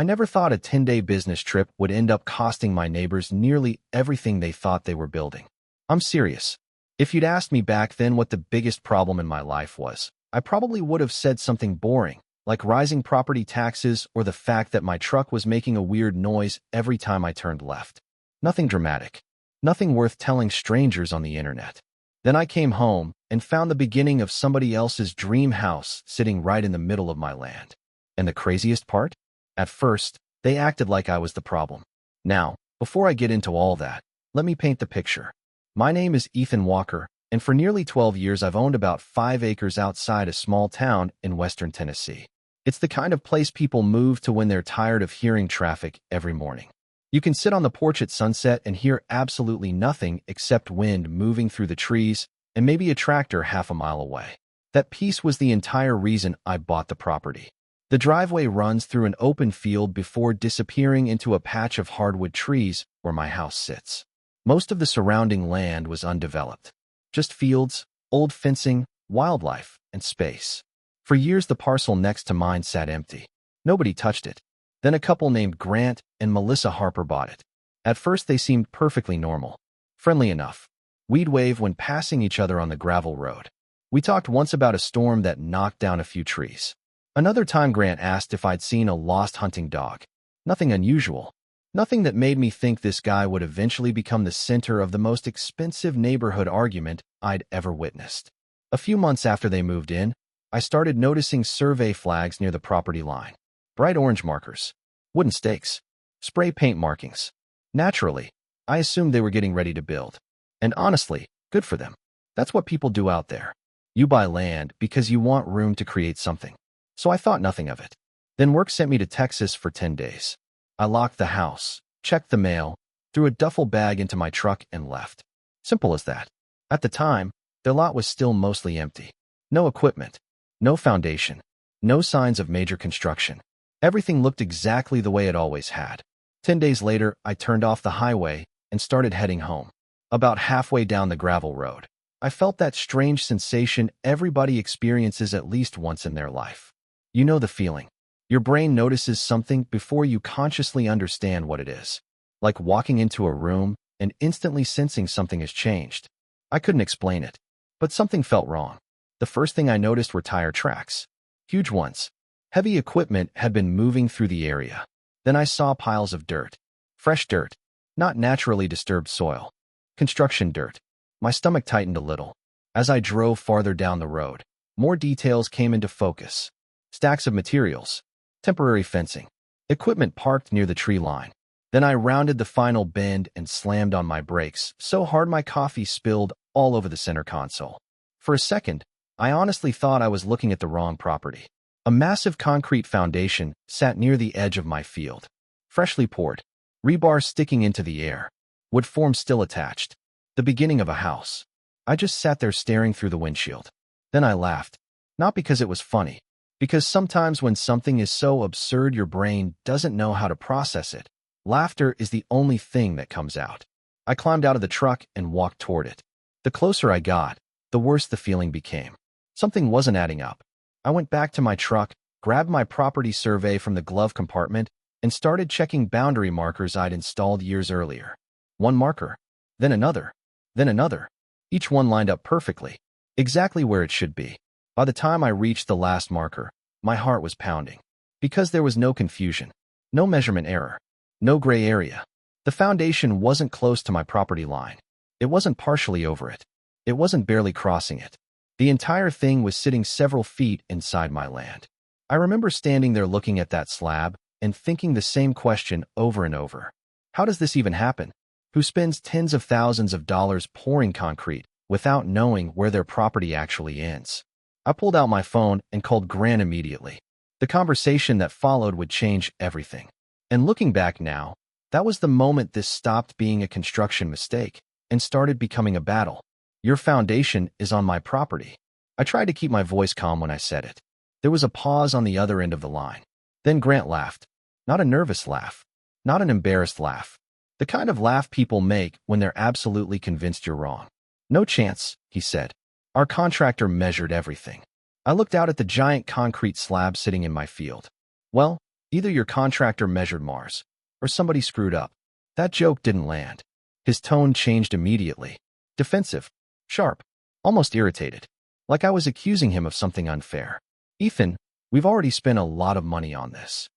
I never thought a 10-day business trip would end up costing my neighbors nearly everything they thought they were building. I'm serious. If you'd asked me back then what the biggest problem in my life was, I probably would have said something boring, like rising property taxes or the fact that my truck was making a weird noise every time I turned left. Nothing dramatic. Nothing worth telling strangers on the internet. Then I came home and found the beginning of somebody else's dream house sitting right in the middle of my land. And the craziest part? At first, they acted like I was the problem. Now, before I get into all that, let me paint the picture. My name is Ethan Walker, and for nearly 12 years I've owned about 5 acres outside a small town in western Tennessee. It's the kind of place people move to when they're tired of hearing traffic every morning. You can sit on the porch at sunset and hear absolutely nothing except wind moving through the trees and maybe a tractor half a mile away. That peace was the entire reason I bought the property. The driveway runs through an open field before disappearing into a patch of hardwood trees where my house sits. Most of the surrounding land was undeveloped. Just fields, old fencing, wildlife, and space. For years the parcel next to mine sat empty. Nobody touched it. Then a couple named Grant and Melissa Harper bought it. At first they seemed perfectly normal. Friendly enough. We'd wave when passing each other on the gravel road. We talked once about a storm that knocked down a few trees. Another time Grant asked if I'd seen a lost hunting dog. Nothing unusual. Nothing that made me think this guy would eventually become the center of the most expensive neighborhood argument I'd ever witnessed. A few months after they moved in, I started noticing survey flags near the property line. Bright orange markers. Wooden stakes. Spray paint markings. Naturally, I assumed they were getting ready to build. And honestly, good for them. That's what people do out there. You buy land because you want room to create something. So I thought nothing of it. Then work sent me to Texas for 10 days. I locked the house, checked the mail, threw a duffel bag into my truck and left. Simple as that. At the time, the lot was still mostly empty. No equipment. No foundation. No signs of major construction. Everything looked exactly the way it always had. 10 days later, I turned off the highway and started heading home. About halfway down the gravel road, I felt that strange sensation everybody experiences at least once in their life. You know the feeling. Your brain notices something before you consciously understand what it is. Like walking into a room and instantly sensing something has changed. I couldn't explain it, but something felt wrong. The first thing I noticed were tire tracks. Huge ones. Heavy equipment had been moving through the area. Then I saw piles of dirt. Fresh dirt. Not naturally disturbed soil. Construction dirt. My stomach tightened a little. As I drove farther down the road, more details came into focus. Stacks of materials. Temporary fencing. Equipment parked near the tree line. Then I rounded the final bend and slammed on my brakes so hard my coffee spilled all over the center console. For a second, I honestly thought I was looking at the wrong property. A massive concrete foundation sat near the edge of my field. Freshly poured. Rebar sticking into the air. Wood form still attached. The beginning of a house. I just sat there staring through the windshield. Then I laughed. Not because it was funny. Because sometimes when something is so absurd your brain doesn't know how to process it, laughter is the only thing that comes out. I climbed out of the truck and walked toward it. The closer I got, the worse the feeling became. Something wasn't adding up. I went back to my truck, grabbed my property survey from the glove compartment, and started checking boundary markers I'd installed years earlier. One marker, then another, then another. Each one lined up perfectly, exactly where it should be. By the time I reached the last marker, my heart was pounding. Because there was no confusion, no measurement error, no gray area. The foundation wasn't close to my property line. It wasn't partially over it. It wasn't barely crossing it. The entire thing was sitting several feet inside my land. I remember standing there looking at that slab and thinking the same question over and over. How does this even happen? Who spends tens of thousands of dollars pouring concrete without knowing where their property actually ends? I pulled out my phone and called Grant immediately. The conversation that followed would change everything. And looking back now, that was the moment this stopped being a construction mistake and started becoming a battle. Your foundation is on my property. I tried to keep my voice calm when I said it. There was a pause on the other end of the line. Then Grant laughed. Not a nervous laugh. Not an embarrassed laugh. The kind of laugh people make when they're absolutely convinced you're wrong. No chance, he said. Our contractor measured everything. I looked out at the giant concrete slab sitting in my field. Well, Either your contractor measured Mars, or somebody screwed up. That joke didn't land. His tone changed immediately. Defensive, sharp, almost irritated, like I was accusing him of something unfair. Ethan, we've already spent a lot of money on this.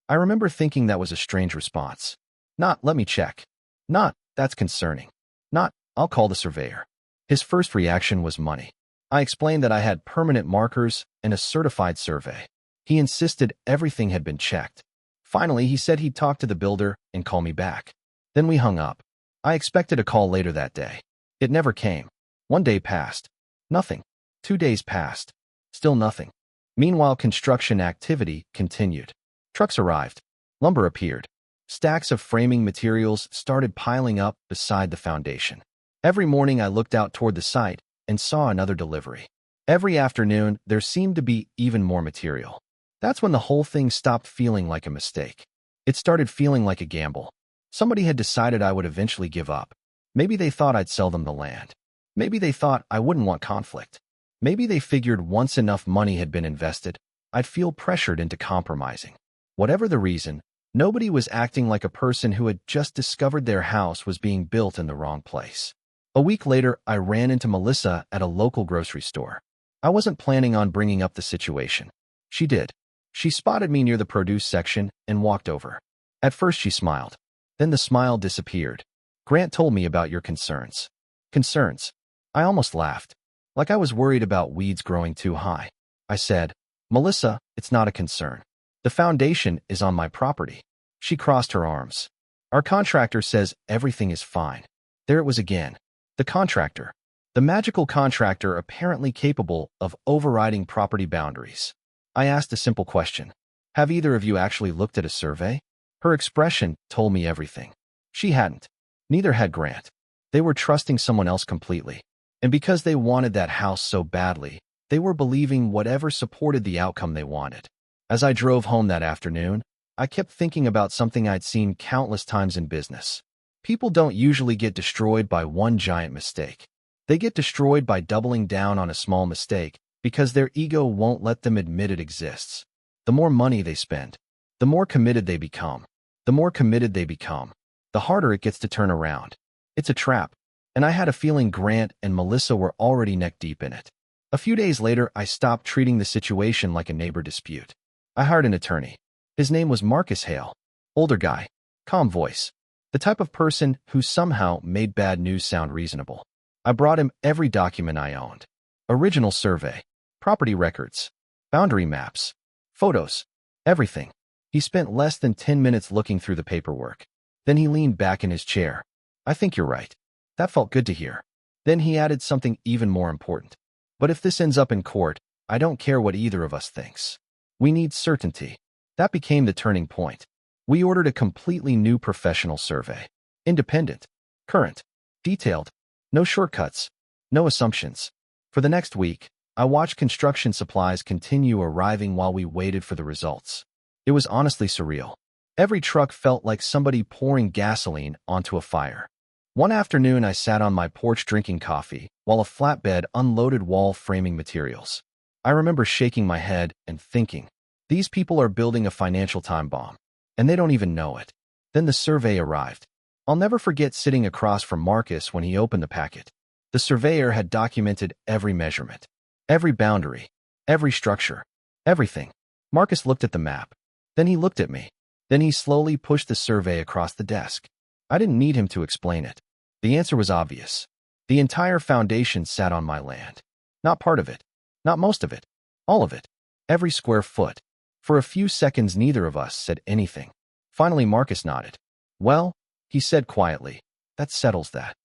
I remember thinking that was a strange response. Not, let me check. Not, that's concerning. Not, I'll call the surveyor. His first reaction was money. I explained that I had permanent markers and a certified survey. He insisted everything had been checked. Finally, he said he'd talk to the builder and call me back. Then we hung up. I expected a call later that day. It never came. 1 day passed. Nothing. 2 days passed. Still nothing. Meanwhile, construction activity continued. Trucks arrived. Lumber appeared. Stacks of framing materials started piling up beside the foundation. Every morning I looked out toward the site and saw another delivery. Every afternoon, there seemed to be even more material. That's when the whole thing stopped feeling like a mistake. It started feeling like a gamble. Somebody had decided I would eventually give up. Maybe they thought I'd sell them the land. Maybe they thought I wouldn't want conflict. Maybe they figured once enough money had been invested, I'd feel pressured into compromising. Whatever the reason, nobody was acting like a person who had just discovered their house was being built in the wrong place. A week later, I ran into Melissa at a local grocery store. I wasn't planning on bringing up the situation. She did. She spotted me near the produce section and walked over. At first she smiled. Then the smile disappeared. Grant told me about your concerns. Concerns? I almost laughed, like I was worried about weeds growing too high. I said, Melissa, it's not a concern. The foundation is on my property. She crossed her arms. Our contractor says everything is fine. There it was again. The contractor. The magical contractor apparently capable of overriding property boundaries. I asked a simple question. Have either of you actually looked at a survey? Her expression told me everything. She hadn't. Neither had Grant. They were trusting someone else completely. And because they wanted that house so badly, they were believing whatever supported the outcome they wanted. As I drove home that afternoon, I kept thinking about something I'd seen countless times in business. People don't usually get destroyed by one giant mistake. They get destroyed by doubling down on a small mistake because their ego won't let them admit it exists. The more money they spend, the more committed they become. The more committed they become, the harder it gets to turn around. It's a trap, and I had a feeling Grant and Melissa were already neck-deep in it. A few days later, I stopped treating the situation like a neighbor dispute. I hired an attorney. His name was Marcus Hale. Older guy, calm voice. The type of person who somehow made bad news sound reasonable. I brought him every document I owned. Original survey, property records, boundary maps, photos, everything. He spent less than 10 minutes looking through the paperwork. Then he leaned back in his chair. I think you're right. That felt good to hear. Then he added something even more important. But if this ends up in court, I don't care what either of us thinks. We need certainty. That became the turning point. We ordered a completely new professional survey. Independent, current, detailed, no shortcuts, no assumptions. For the next week, I watched construction supplies continue arriving while we waited for the results. It was honestly surreal. Every truck felt like somebody pouring gasoline onto a fire. One afternoon, I sat on my porch drinking coffee while a flatbed unloaded wall framing materials. I remember shaking my head and thinking, these people are building a financial time bomb, and they don't even know it. Then the survey arrived. I'll never forget sitting across from Marcus when he opened the packet. The surveyor had documented every measurement, every boundary, every structure, everything. Marcus looked at the map. Then he looked at me. Then he slowly pushed the survey across the desk. I didn't need him to explain it. The answer was obvious. The entire foundation sat on my land. Not part of it. Not most of it. All of it. Every square foot. For a few seconds, neither of us said anything. Finally, Marcus nodded. Well, he said quietly, that settles that.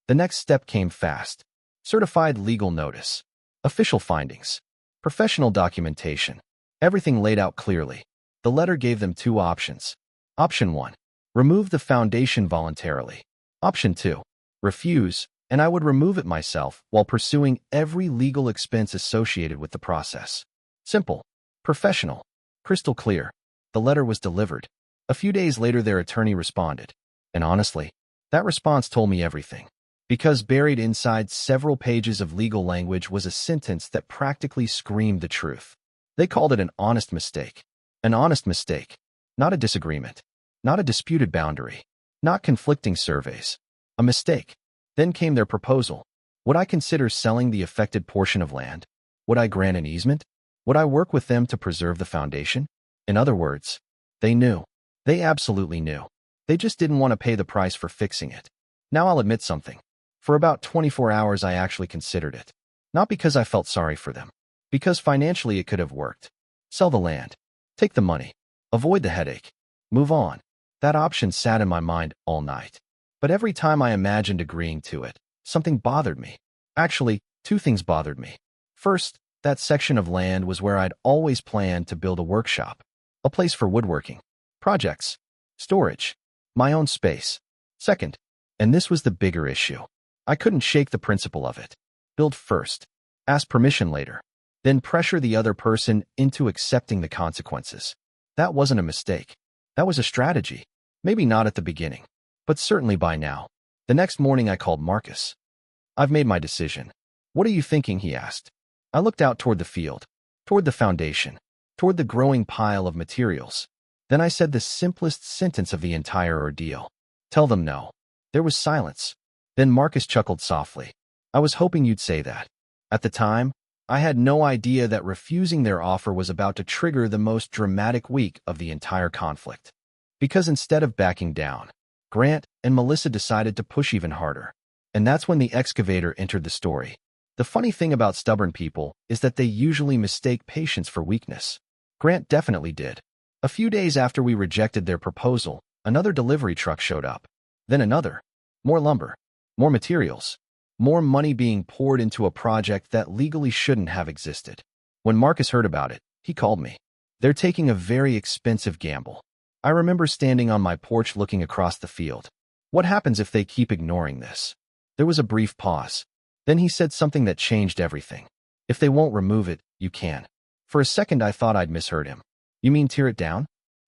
The next step came fast. Certified legal notice. Official findings. Professional documentation. Everything laid out clearly. The letter gave them 2 options. Option 1. Remove the foundation voluntarily. Option 2. Refuse, and I would remove it myself while pursuing every legal expense associated with the process. Simple. Professional. Crystal clear. The letter was delivered. A few days later, their attorney responded. And honestly, that response told me everything. Because buried inside several pages of legal language was a sentence that practically screamed the truth. They called it an honest mistake. An honest mistake. Not a disagreement. Not a disputed boundary. Not conflicting surveys. A mistake. Then came their proposal. Would I consider selling the affected portion of land? Would I grant an easement? Would I work with them to preserve the foundation? In other words, they knew. They absolutely knew. They just didn't want to pay the price for fixing it. Now I'll admit something. For about 24 hours I actually considered it. Not because I felt sorry for them. Because financially it could have worked. Sell the land. Take the money. Avoid the headache. Move on. That option sat in my mind all night. But every time I imagined agreeing to it, something bothered me. Actually, two things bothered me. First, that section of land was where I'd always planned to build a workshop. A place for woodworking, projects, storage, my own space. Second, and this was the bigger issue, I couldn't shake the principle of it. Build first, ask permission later, then pressure the other person into accepting the consequences. That wasn't a mistake. That was a strategy. Maybe not at the beginning, but certainly by now. The next morning I called Marcus. I've made my decision. What are you thinking? He asked. I looked out toward the field, toward the foundation, toward the growing pile of materials. Then I said the simplest sentence of the entire ordeal. Tell them no. There was silence. Then Marcus chuckled softly. I was hoping you'd say that. At the time, I had no idea that refusing their offer was about to trigger the most dramatic week of the entire conflict. Because instead of backing down, Grant and Melissa decided to push even harder. And that's when the excavator entered the story. The funny thing about stubborn people is that they usually mistake patience for weakness. Grant definitely did. A few days after we rejected their proposal, another delivery truck showed up. Then another. More lumber. More materials. More money being poured into a project that legally shouldn't have existed. When Marcus heard about it, he called me. They're taking a very expensive gamble. I remember standing on my porch looking across the field. What happens if they keep ignoring this? There was a brief pause. Then he said something that changed everything. If they won't remove it, you can. For a second I thought I'd misheard him. You mean tear it down?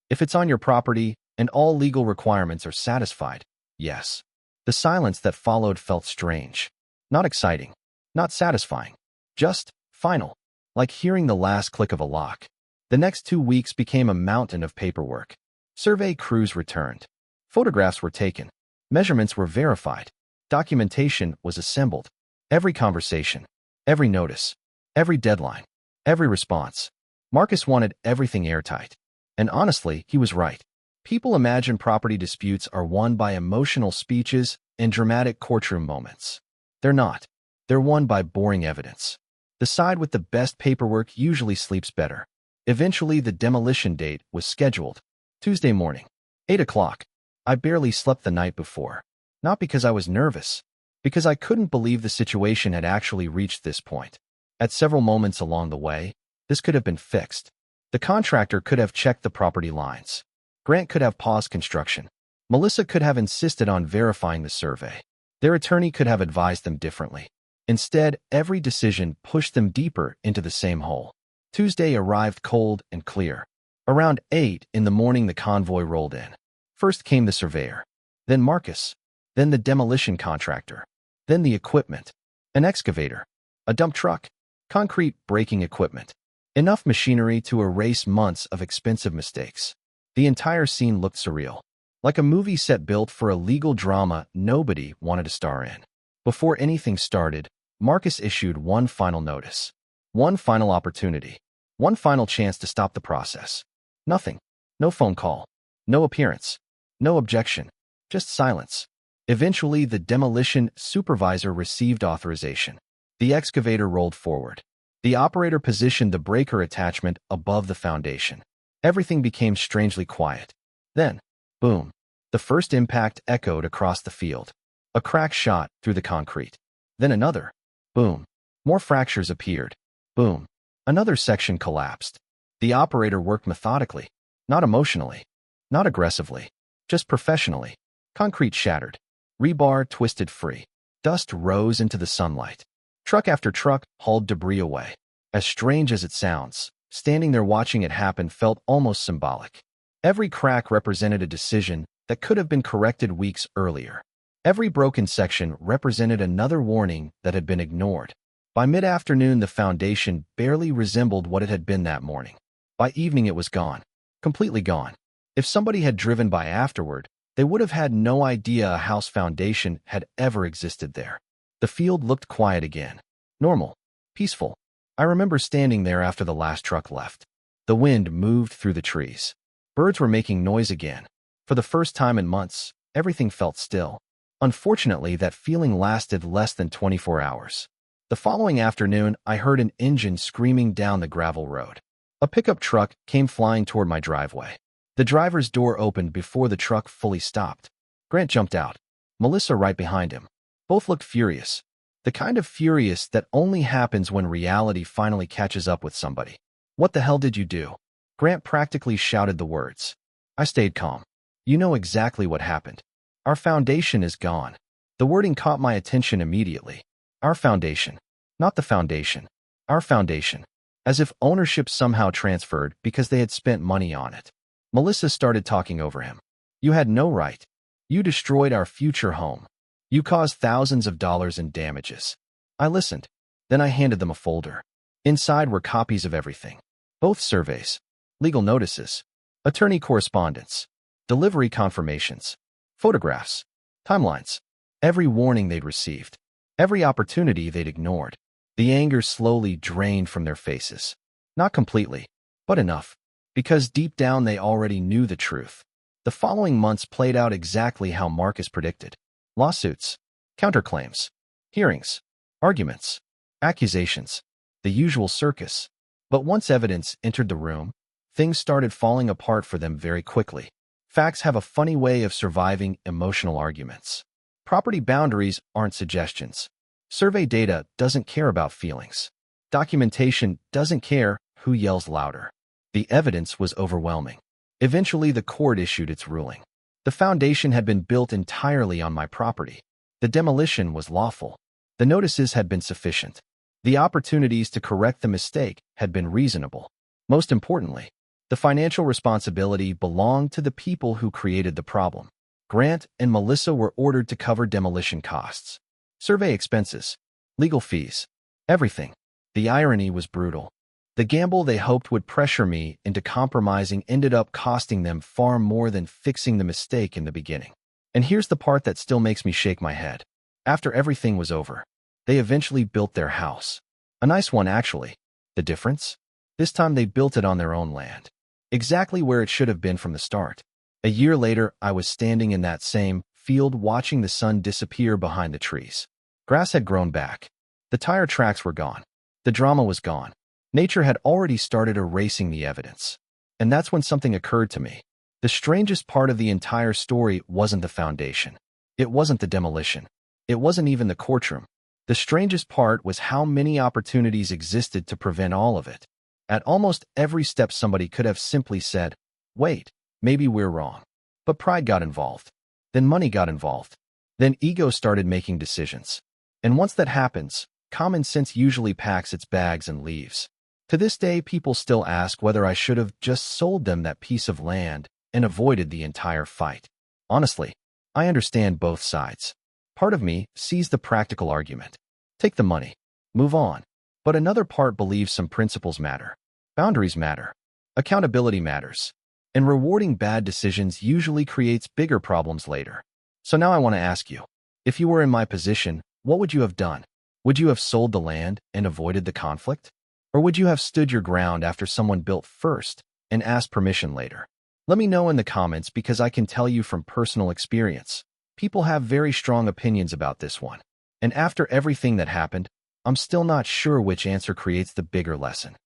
If it's on your property and all legal requirements are satisfied, yes. The silence that followed felt strange. Not exciting. Not satisfying. Just final. Like hearing the last click of a lock. The next 2 weeks became a mountain of paperwork. Survey crews returned. Photographs were taken. Measurements were verified. Documentation was assembled. Every conversation, every notice, every deadline, every response. Marcus wanted everything airtight. And honestly, he was right. People imagine property disputes are won by emotional speeches and dramatic courtroom moments. They're not. They're won by boring evidence. The side with the best paperwork usually sleeps better. Eventually, the demolition date was scheduled. Tuesday morning, 8 o'clock. I barely slept the night before. Not because I was nervous. Because I couldn't believe the situation had actually reached this point. At several moments along the way, this could have been fixed. The contractor could have checked the property lines. Grant could have paused construction. Melissa could have insisted on verifying the survey. Their attorney could have advised them differently. Instead, every decision pushed them deeper into the same hole. Tuesday arrived cold and clear. Around 8 in the morning the convoy rolled in. First came the surveyor. Then Marcus. Then the demolition contractor. Then the equipment. An excavator. A dump truck. Concrete breaking equipment. Enough machinery to erase months of expensive mistakes. The entire scene looked surreal. Like a movie set built for a legal drama nobody wanted to star in. Before anything started, Marcus issued one final notice. One final opportunity. One final chance to stop the process. Nothing. No phone call. No appearance. No objection. Just silence. Eventually, the demolition supervisor received authorization. The excavator rolled forward. The operator positioned the breaker attachment above the foundation. Everything became strangely quiet. Then, boom. The first impact echoed across the field. A crack shot through the concrete. Then another. Boom. More fractures appeared. Boom. Another section collapsed. The operator worked methodically. Not emotionally. Not aggressively. Just professionally. Concrete shattered. Rebar twisted free. Dust rose into the sunlight. Truck after truck hauled debris away. As strange as it sounds, standing there watching it happen felt almost symbolic. Every crack represented a decision that could have been corrected weeks earlier. Every broken section represented another warning that had been ignored. By mid-afternoon, the foundation barely resembled what it had been that morning. By evening, it was gone. Completely gone. If somebody had driven by afterward, they would have had no idea a house foundation had ever existed there. The field looked quiet again. Normal. Peaceful. I remember standing there after the last truck left. The wind moved through the trees. Birds were making noise again. For the first time in months, everything felt still. Unfortunately, that feeling lasted less than 24 hours. The following afternoon, I heard an engine screaming down the gravel road. A pickup truck came flying toward my driveway. The driver's door opened before the truck fully stopped. Grant jumped out. Melissa right behind him. Both looked furious. The kind of furious that only happens when reality finally catches up with somebody. "What the hell did you do?" Grant practically shouted the words. I stayed calm. "You know exactly what happened. Our foundation is gone." The wording caught my attention immediately. Our foundation. Not the foundation. Our foundation. As if ownership somehow transferred because they had spent money on it. Melissa started talking over him. "You had no right. You destroyed our future home. You caused thousands of dollars in damages." I listened. Then I handed them a folder. Inside were copies of everything. Both surveys, legal notices, attorney correspondence, delivery confirmations, photographs, timelines, every warning they'd received, every opportunity they'd ignored. The anger slowly drained from their faces. Not completely, but enough. Because deep down they already knew the truth. The following months played out exactly how Marcus predicted. Lawsuits, counterclaims, hearings, arguments, accusations, the usual circus. But once evidence entered the room, things started falling apart for them very quickly. Facts have a funny way of surviving emotional arguments. Property boundaries aren't suggestions. Survey data doesn't care about feelings. Documentation doesn't care who yells louder. The evidence was overwhelming. Eventually, the court issued its ruling. The foundation had been built entirely on my property. The demolition was lawful. The notices had been sufficient. The opportunities to correct the mistake had been reasonable. Most importantly, the financial responsibility belonged to the people who created the problem. Grant and Melissa were ordered to cover demolition costs, survey expenses, legal fees, everything. The irony was brutal. The gamble they hoped would pressure me into compromising ended up costing them far more than fixing the mistake in the beginning. And here's the part that still makes me shake my head. After everything was over, they eventually built their house. A nice one, actually. The difference? This time they built it on their own land. Exactly where it should have been from the start. A year later, I was standing in that same field watching the sun disappear behind the trees. Grass had grown back. The tire tracks were gone. The drama was gone. Nature had already started erasing the evidence. And that's when something occurred to me. The strangest part of the entire story wasn't the foundation. It wasn't the demolition. It wasn't even the courtroom. The strangest part was how many opportunities existed to prevent all of it. At almost every step, somebody could have simply said, "Wait, maybe we're wrong." But pride got involved. Then money got involved. Then ego started making decisions. And once that happens, common sense usually packs its bags and leaves. To this day, people still ask whether I should have just sold them that piece of land and avoided the entire fight. Honestly, I understand both sides. Part of me sees the practical argument. Take the money. Move on. But another part believes some principles matter. Boundaries matter. Accountability matters. And rewarding bad decisions usually creates bigger problems later. So now I want to ask you, if you were in my position, what would you have done? Would you have sold the land and avoided the conflict? Or would you have stood your ground after someone built first and asked permission later? Let me know in the comments, because I can tell you from personal experience, people have very strong opinions about this one. And after everything that happened, I'm still not sure which answer creates the bigger lesson.